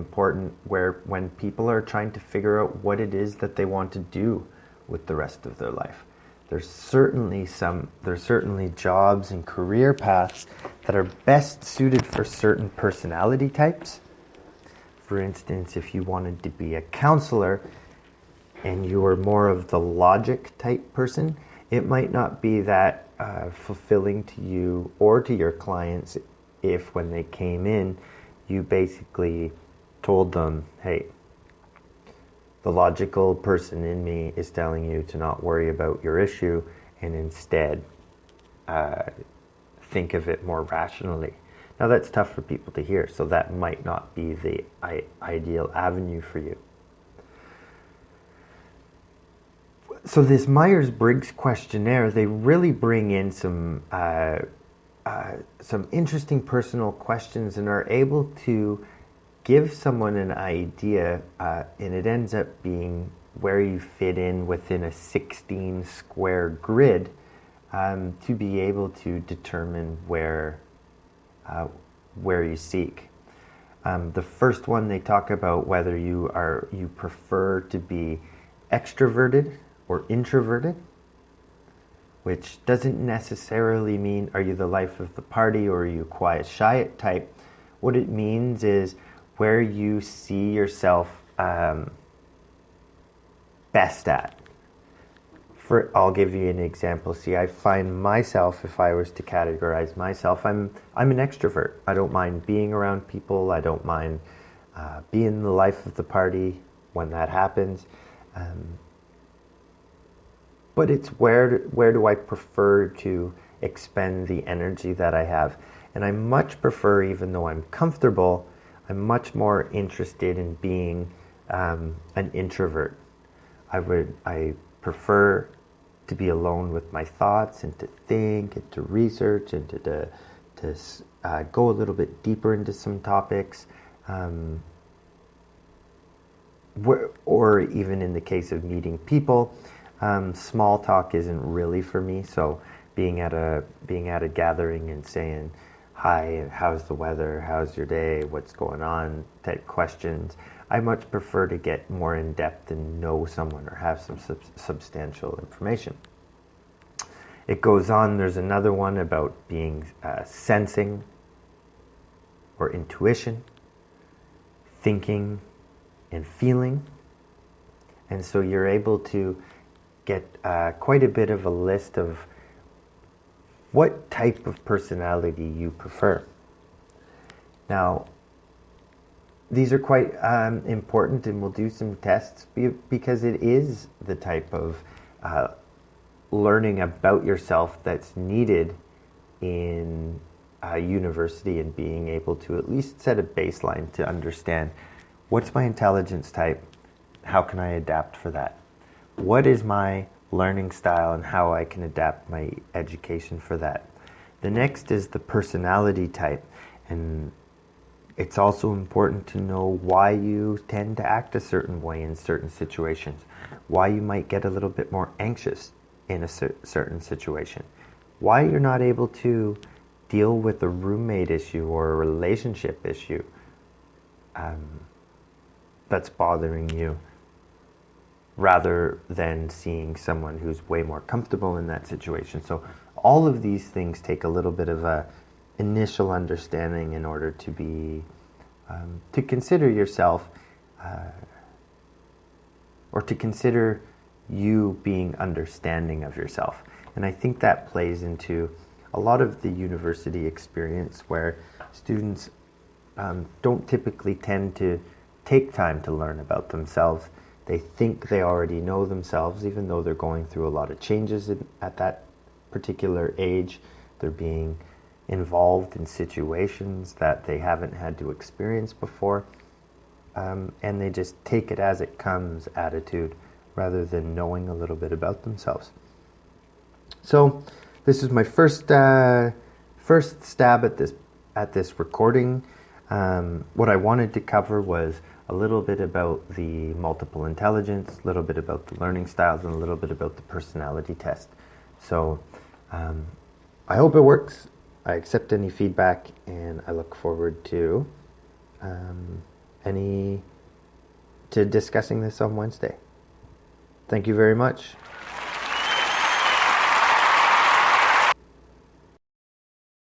important when people are trying to figure out what it is that they want to do with the rest of their life. There's certainly jobs and career paths that are best suited for certain personality types. For instance, if you wanted to be a counselor and you were more of the logic type person, it might not be that fulfilling to you or to your clients if when they came in, you basically told them, hey, the logical person in me is telling you to not worry about your issue and instead think of it more rationally. Now that's tough for people to hear, so that might not be the ideal avenue for you. So this Myers-Briggs questionnaire, they really bring in some interesting personal questions and are able to give someone an idea, and it ends up being where you fit in within a 16 square grid, to be able to determine where you seek. The first one, they talk about whether you prefer to be extroverted or introverted, which doesn't necessarily mean are you the life of the party or are you quiet, shy type. What it means is where you see yourself best at. I'll give you an example. See, I find myself, if I was to categorize myself, I'm an extrovert. I don't mind being around people. I don't mind being the life of the party when that happens. But it's where do I prefer to expend the energy that I have? And I much prefer, even though I'm comfortable, I'm much more interested in being an introvert. I prefer to be alone with my thoughts and to think and to research and to go a little bit deeper into some topics. Or even in the case of meeting people, small talk isn't really for me. So being at a gathering and saying, hi, how's the weather, how's your day, what's going on, type questions, I much prefer to get more in depth and know someone or have some substantial information. It goes on, there's another one about being sensing or intuition, thinking and feeling. And so you're able to get quite a bit of a list of what type of personality you prefer. Now, these are quite important, and we'll do some tests because it is the type of learning about yourself that's needed in university, and being able to at least set a baseline to understand what's my intelligence type, how can I adapt for that? What is my learning style and how I can adapt my education for that? The next is the personality type, and it's also important to know why you tend to act a certain way in certain situations, why you might get a little bit more anxious in a certain situation, why you're not able to deal with a roommate issue or a relationship issue that's bothering you, rather than seeing someone who's way more comfortable in that situation. So all of these things take a little bit of a initial understanding in order to be to consider yourself or to consider you being understanding of yourself. And I think that plays into a lot of the university experience, where students don't typically tend to take time to learn about themselves. They think they already know themselves, even though they're going through a lot of changes at that particular age. They're being involved in situations that they haven't had to experience before, and they just take it as it comes attitude, rather than knowing a little bit about themselves. So this is my first stab at this recording. What I wanted to cover was a little bit about the multiple intelligence, a little bit about the learning styles, and a little bit about the personality test. So I hope it works. I accept any feedback, and I look forward to to discussing this on Wednesday. Thank you very much.